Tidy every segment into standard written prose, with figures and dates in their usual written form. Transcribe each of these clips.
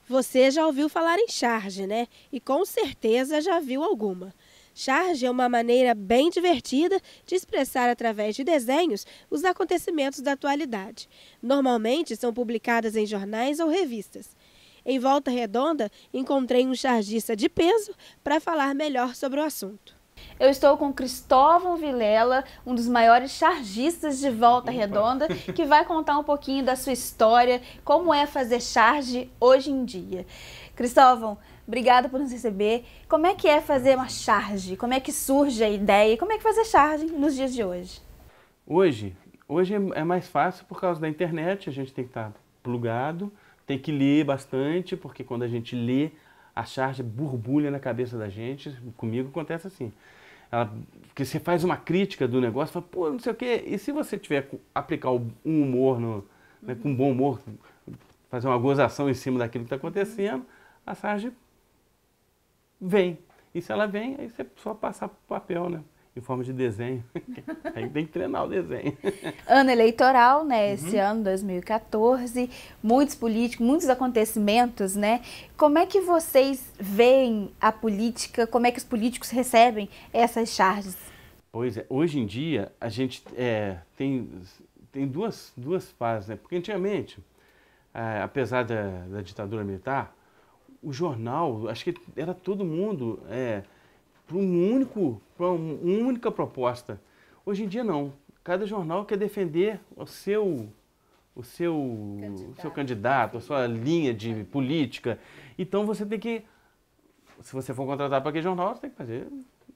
Você já ouviu falar em charge, né? E com certeza já viu alguma. Charge é uma maneira bem divertida de expressar através de desenhos os acontecimentos da atualidade. Normalmente são publicadas em jornais ou revistas. Em Volta Redonda, encontrei um chargista de peso para falar melhor sobre o assunto. Eu estou com Cristóvão Vilela, um dos maiores chargistas de Volta Redonda, que vai contar um pouquinho da sua história, como é fazer charge hoje em dia. Cristóvão, obrigada por nos receber. Como é que é fazer uma charge? Como é que surge a ideia? Como é que fazer charge nos dias de hoje? Hoje é mais fácil por causa da internet, a gente tem que estar plugado, tem que ler bastante, porque quando a gente lê, a charge borbulha na cabeça da gente. Comigo acontece assim. Porque você faz uma crítica do negócio, fala, pô, não sei o quê. E se você tiver aplicar um humor, né, com bom humor, fazer uma gozação em cima daquilo que está acontecendo, a charge vem. E se ela vem, aí você só passar para o papel, né? Em forma de desenho. Aí tem que treinar o desenho. Ano eleitoral, né? Esse ano, 2014, muitos políticos, muitos acontecimentos, né? Como é que vocês veem a política, como é que os políticos recebem essas charges? Pois é, hoje em dia a gente tem duas fases, né? Porque antigamente, apesar da ditadura militar, o jornal, acho que era todo mundo para uma única proposta. Hoje em dia não. Cada jornal quer defender o seu candidato, a sua linha de política. Então você tem que, se você for contratado para aquele jornal, você tem que fazer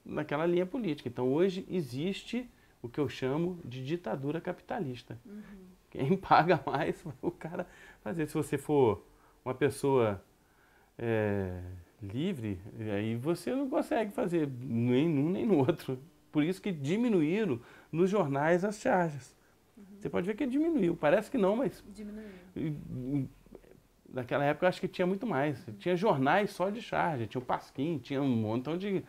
naquela linha política. Então hoje existe o que eu chamo de ditadura capitalista. Quem paga mais o cara fazer. Se você for uma pessoa livre, aí você não consegue fazer nem num nem no outro. Por isso que diminuíram nos jornais as charges. Você pode ver que diminuiu. Parece que não, mas diminuiu. Naquela época eu acho que tinha muito mais. Tinha jornais só de charge, tinha o Pasquim, tinha um montão de...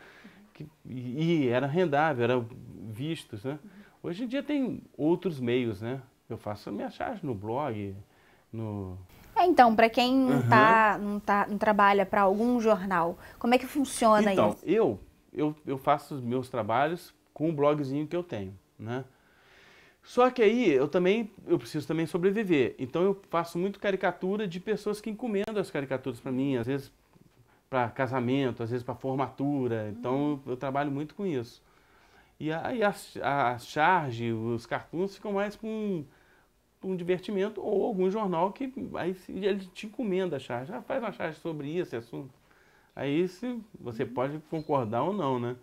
E era rendável, eram vistos, né? Hoje em dia tem outros meios, né? Eu faço a minha charge no blog, no... Então, para quem não trabalha para algum jornal, como é que funciona isso? Então, eu faço os meus trabalhos com o blogzinho que eu tenho, né? Só que aí eu preciso também sobreviver. Então eu faço muito caricatura de pessoas que encomendam as caricaturas para mim, às vezes para casamento, às vezes para formatura. Então eu trabalho muito com isso. E aí a charge, os cartoons ficam mais com um divertimento ou algum jornal que aí ele te encomenda a charge. Faz uma charge sobre esse assunto. Aí você pode concordar ou não, né?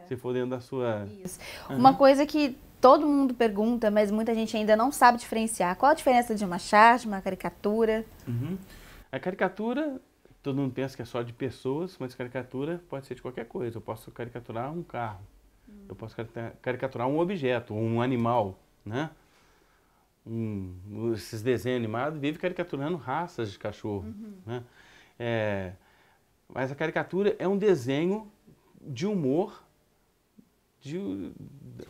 Se for dentro da sua... Isso. Uma coisa que todo mundo pergunta, mas muita gente ainda não sabe diferenciar. Qual a diferença de uma charge, uma caricatura? A caricatura, todo mundo pensa que é só de pessoas, mas caricatura pode ser de qualquer coisa. Eu posso caricaturar um carro, eu posso caricaturar um objeto, um animal, né? Esses desenhos animados vivem caricaturando raças de cachorro, né? Mas a caricatura é um desenho de humor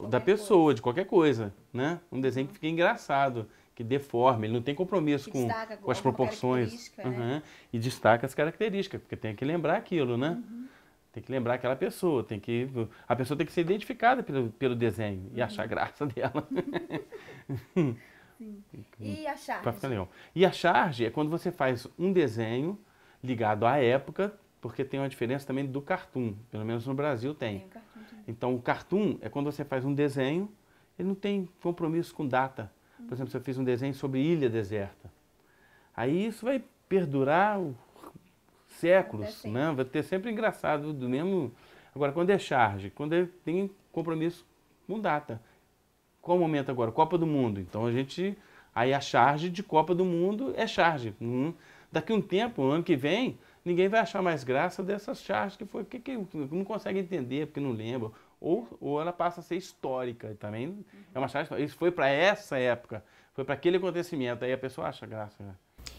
da pessoa, de qualquer coisa, né? Um desenho que fica engraçado, que deforma, ele não tem compromisso com as proporções. Né? E destaca as características, porque tem que lembrar aquilo, né? Tem que lembrar aquela pessoa, a pessoa tem que ser identificada pelo desenho e achar graça dela. E a charge? Pra ficar legal. E a charge é quando você faz um desenho ligado à época, porque tem uma diferença também do cartoon, pelo menos no Brasil tem. Então o cartoon é quando você faz um desenho, ele não tem compromisso com data. Por exemplo, você fez um desenho sobre ilha deserta. Aí isso vai perdurar séculos, né? Vai ter sempre engraçado do mesmo. Agora, quando é charge, quando tem compromisso com data. Qual o momento agora? Copa do Mundo. Então aí a charge de Copa do Mundo é charge. Daqui a um tempo, ano que vem, ninguém vai achar mais graça dessas charges que foi, porque não consegue entender, porque não lembra. Ou ela passa a ser histórica. Também é uma charge. Isso foi para essa época, foi para aquele acontecimento. Aí a pessoa acha graça. Né?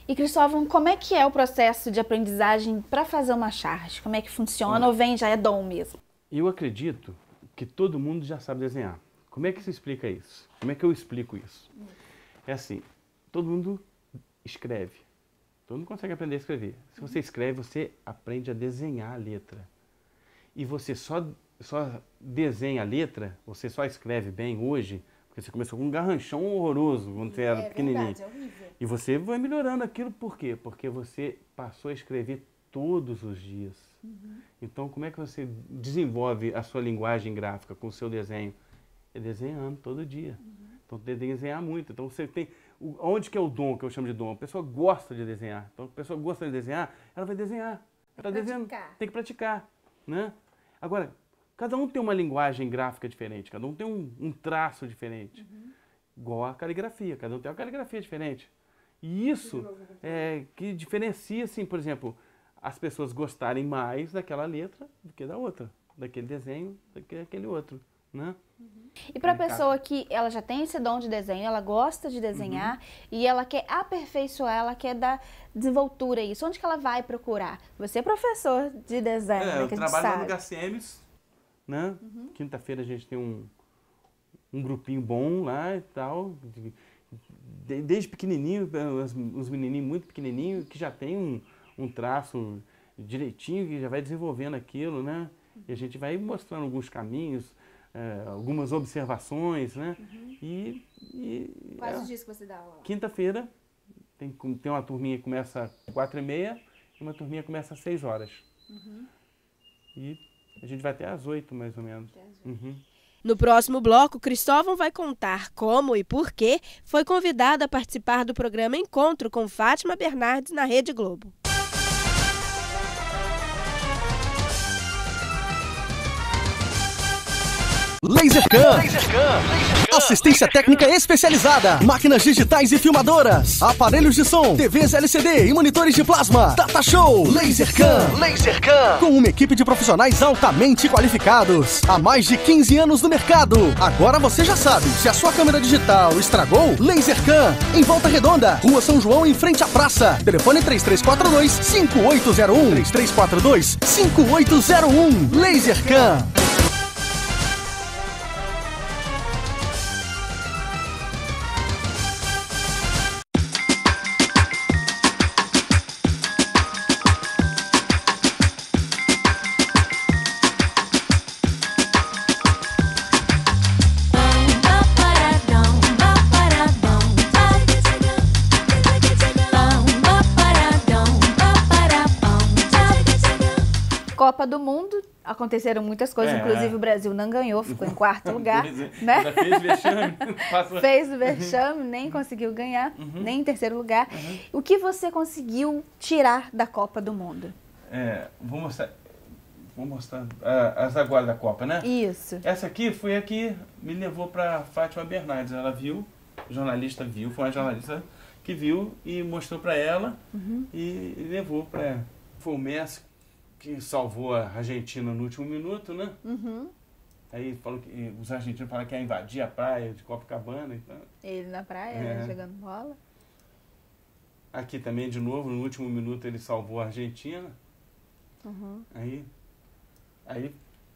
E Cristóvão, como é que é o processo de aprendizagem para fazer uma charge? Como é que funciona ou já é dom mesmo? Eu acredito que todo mundo já sabe desenhar. Como é que se explica isso? Como é que eu explico isso? É assim, todo mundo escreve. Todo mundo consegue aprender a escrever. Se você escreve, você aprende a desenhar a letra. E você só desenha a letra, você só escreve bem hoje, porque você começou com um garranchão horroroso quando você era pequenininho. Verdade, é horrível. E você vai melhorando aquilo, por quê? Porque você passou a escrever todos os dias. Então, como é que você desenvolve a sua linguagem gráfica com o seu desenho? É desenhando todo dia. Então, tem que desenhar muito. Então, você tem... Onde que é o dom, que eu chamo de dom? A pessoa gosta de desenhar. Então, a pessoa gosta de desenhar, ela vai desenhar. Ela tá desenhando, tem que praticar, né? Agora, cada um tem uma linguagem gráfica diferente, cada um tem um traço diferente. Igual a caligrafia, cada um tem uma caligrafia diferente. E isso é que diferencia, assim, por exemplo, as pessoas gostarem mais daquela letra do que da outra, daquele desenho do que daquele outro, né? E para a pessoa que ela já tem esse dom de desenho, ela gosta de desenhar e ela quer aperfeiçoar, ela quer dar desenvoltura a isso, onde que ela vai procurar? Você é professor de desenho, né, Eu que a gente trabalho lá sabe. no GACEMES, né? Quinta-feira a gente tem um grupinho bom lá e tal, desde pequenininho, os menininhos muito pequenininhos, que já tem um traço direitinho, que já vai desenvolvendo aquilo, né? E a gente vai mostrando alguns caminhos, algumas observações, né? Quais os dias que você dá aula? Quinta-feira tem uma turminha que começa às 4h30 e uma turminha que começa às 6 horas. E a gente vai até às 8, mais ou menos. No próximo bloco, Cristóvão vai contar como e por que foi convidado a participar do programa Encontro com Fátima Bernardes na Rede Globo. LaserCam. Assistência técnica especializada, máquinas digitais e filmadoras, aparelhos de som, TVs LCD e monitores de plasma. Data Show LaserCam. Com uma equipe de profissionais altamente qualificados, há mais de 15 anos no mercado. Agora você já sabe, se a sua câmera digital estragou, LaserCam, em Volta Redonda, Rua São João, em frente à praça. Telefone 3342-5801. 3342-5801. LaserCam. Copa do Mundo, aconteceram muitas coisas, inclusive o Brasil não ganhou, ficou em quarto lugar, né? Ainda fez vexame. Fez o vexame, nem conseguiu ganhar, nem em terceiro lugar. O que você conseguiu tirar da Copa do Mundo? Vou mostrar as agora da Copa, né? Isso. Essa aqui foi a que me levou para Fátima Bernardes. Ela viu, o jornalista viu, foi uma jornalista que viu e mostrou para ela e levou para ela. Foi o Messi que salvou a Argentina no último minuto, né? Aí falou que os argentinos falaram que ia invadir a praia de Copacabana. Então... Ele na praia, né, jogando bola. Aqui também, de novo, no último minuto ele salvou a Argentina. Aí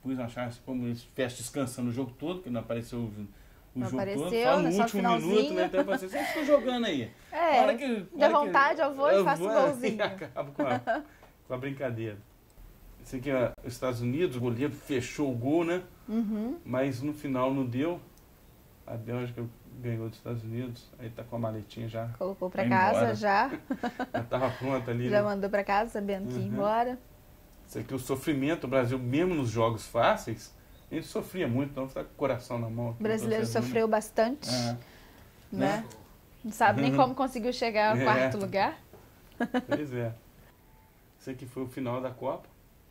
pus uma chance, como eles festam descansando o jogo todo, que não apareceu o jogo todo. Só no último minuto, né? Então eu falei, você ficou jogando aí. De vontade eu vou e faço um golzinho. E acabo com a brincadeira. Esse aqui é os Estados Unidos, o goleiro fechou o gol, né? Mas no final não deu. A Bélgica ganhou dos Estados Unidos, aí tá com a maletinha já. Colocou pra casa já. Já tava pronta ali. Já né? mandou pra casa sabendo que ia embora. Isso aqui, o sofrimento, o Brasil, mesmo nos jogos fáceis, a gente sofria muito, então tá com o coração na mão. O brasileiro sofreu bastante, né? Não sabe nem como conseguiu chegar ao quarto lugar. Pois é. Esse aqui foi o final da Copa.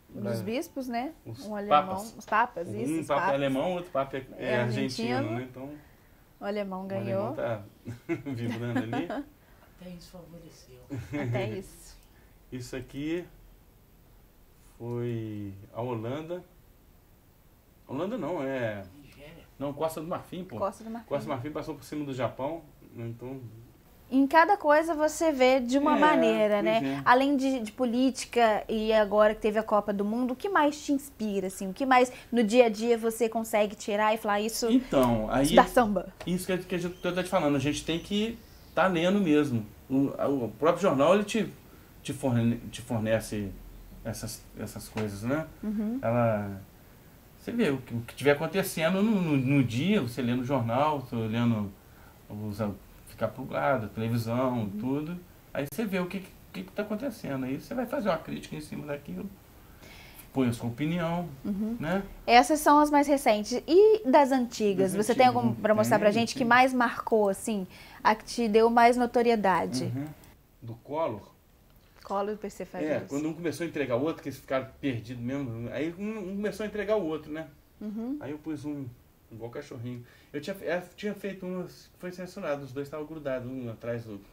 Dos bispos, né? Os alemão, papas. os papas, isso. Um os papa papas. é alemão, outro papa é argentino, argentino. né? Então, O alemão o ganhou. alemão tá vibrando ali. Até isso favoreceu. Até isso. Isso aqui foi a Holanda. Holanda não, Nigéria. Não, Costa do Marfim, pô. Costa do Marfim. Costa do Marfim passou por cima do Japão, então... Em cada coisa você vê de uma maneira, né? pois é. Além de política e agora que teve a Copa do Mundo, o que mais te inspira, assim? O que mais no dia a dia você consegue tirar e falar isso, Então, aí... isso dá samba? Isso que a gente tá te falando, a gente tem que estar lendo mesmo. O próprio jornal, ele te te fornece essas coisas, né? Você vê o que estiver acontecendo no dia, você lê no jornal, você lendo, ficar plugado, televisão, tudo. Aí você vê o que está acontecendo. Aí você vai fazer uma crítica em cima daquilo, põe a sua opinião, né? Essas são as mais recentes. E das antigas? Você tem algum para mostrar pra gente que mais marcou, assim, a que te deu mais notoriedade? Do Collor? Collor e PC faz isso. Quando um começou a entregar o outro, que eles ficaram perdidos mesmo, aí um começou a entregar o outro, né? Aí eu pus igual cachorrinho. Eu tinha feito um que foi censurado, os dois estavam grudados, um atrás do outro.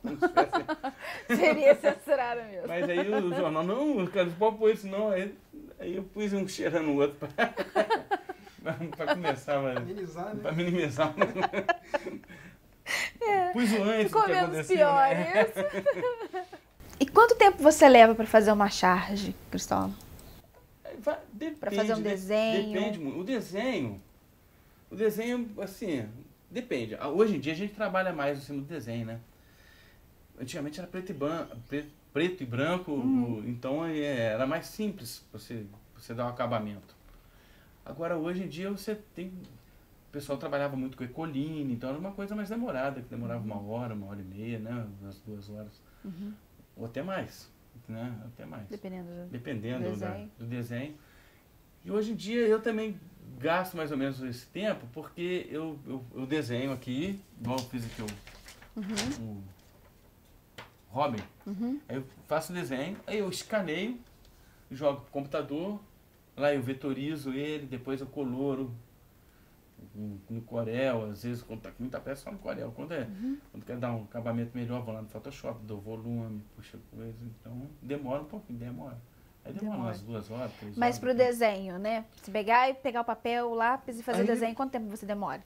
Seria censurado mesmo. Mas aí o jornal, não, os caras não podem pôr isso não. Aí eu pus um cheirando o outro para começar, para minimizar. Pus o antes do que acontecia. Pior, né? Isso. E quanto tempo você leva para fazer uma charge, Cristóvão? Para fazer um desenho? Depende muito. O desenho, assim, depende. Hoje em dia a gente trabalha mais em cima do desenho, né? Antigamente era preto e branco, então era mais simples você dar um acabamento. Agora, hoje em dia, o pessoal trabalhava muito com ecoline, então era uma coisa mais demorada, que demorava 1 hora, 1 hora e meia, né? Umas 2 horas. Ou até mais, né? Até mais. Dependendo do desenho. E hoje em dia eu também gasto mais ou menos esse tempo, porque eu desenho aqui, igual eu fiz aqui o Robin. Aí eu faço o desenho, aí eu escaneio, jogo pro computador, lá eu vetorizo ele, depois eu coloro no Corel, às vezes quando tá com muita peça, só no Corel. Quando quer dar um acabamento melhor, vou lá no Photoshop, dou volume, puxa coisa, então demora um pouquinho, Aí demora umas 2 horas, 3 horas. Mas pro desenho, né? Se pegar o papel, o lápis e fazer o desenho, quanto tempo você demora?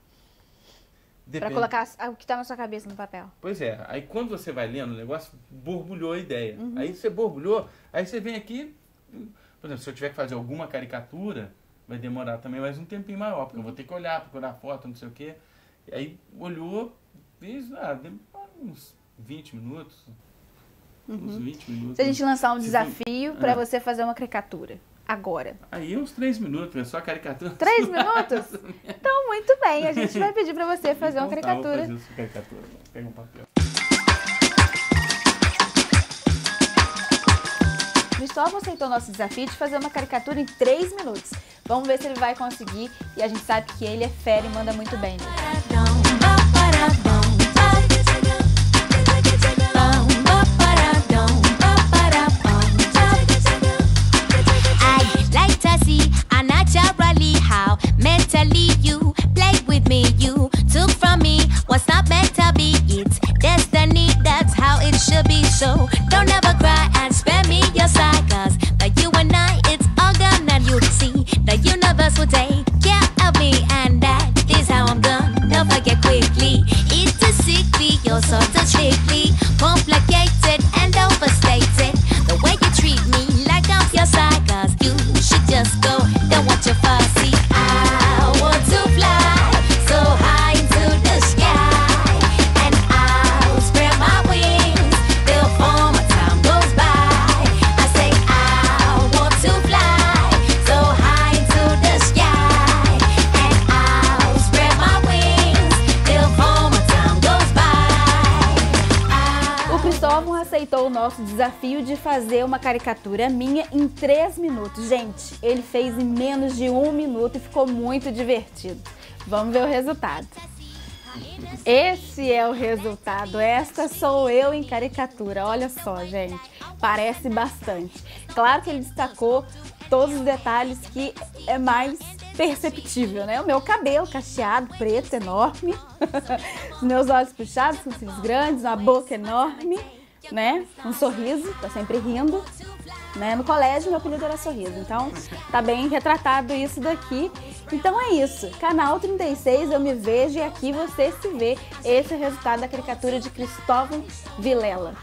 Para colocar o que tá na sua cabeça no papel. Pois é, aí quando você vai lendo o negócio, borbulhou a ideia. Aí você borbulhou, aí você vem aqui, por exemplo, se eu tiver que fazer alguma caricatura, vai demorar também mais um tempinho maior, porque eu vou ter que olhar, procurar foto, não sei o quê. E aí olhou, fez, demora uns 20 minutos. Uns 20 minutos. Se a gente lançar um desafio para você fazer uma caricatura, agora. Aí uns 3 minutos, é só caricatura. 3 minutos? Então, muito bem, a gente vai pedir para você fazer uma caricatura. Vou fazer essa caricatura, pega um papel. Cristóvão aceitou nosso desafio de fazer uma caricatura em 3 minutos. Vamos ver se ele vai conseguir. E a gente sabe que ele é fera e manda muito bem. I'd like to see naturally how mentally you played with me. You took from me what's not meant to be. It's destiny, that's how it should be. So don't ever cry and spare me your side, 'cause the you and I, it's all gonna you see. The universe will take care of me, and that is how I'm gonna forget quickly. It's a sickly, you're sort of strictly complicated and overstated. The way you treat me like I'm your side, 'cause you should just go, don't want your fussy. I want to fly so high into the sky, and I'll spread my wings before my time goes by. I say I want to fly so high into the sky, and I'll spread my wings before my time goes by. O Cristóvão aceitou o nosso desafio de fazer uma caricatura minha em 3 minutos. Gente, ele fez em menos de 1 minuto e ficou muito divertido. Vamos ver o resultado. Esse é o resultado. Esta sou eu em caricatura. Olha só, gente. Parece bastante. Claro que ele destacou todos os detalhes que é mais perceptível, né? O meu cabelo cacheado, preto, enorme. Os meus olhos puxados, com cílios grandes, uma boca enorme, né? Um sorriso, tá sempre rindo. Né? No colégio, meu apelido era Sorriso, então tá bem retratado isso daqui. Então é isso, canal 36, eu me vejo e aqui você se vê. Esse é o resultado da caricatura de Cristóvão Vilela.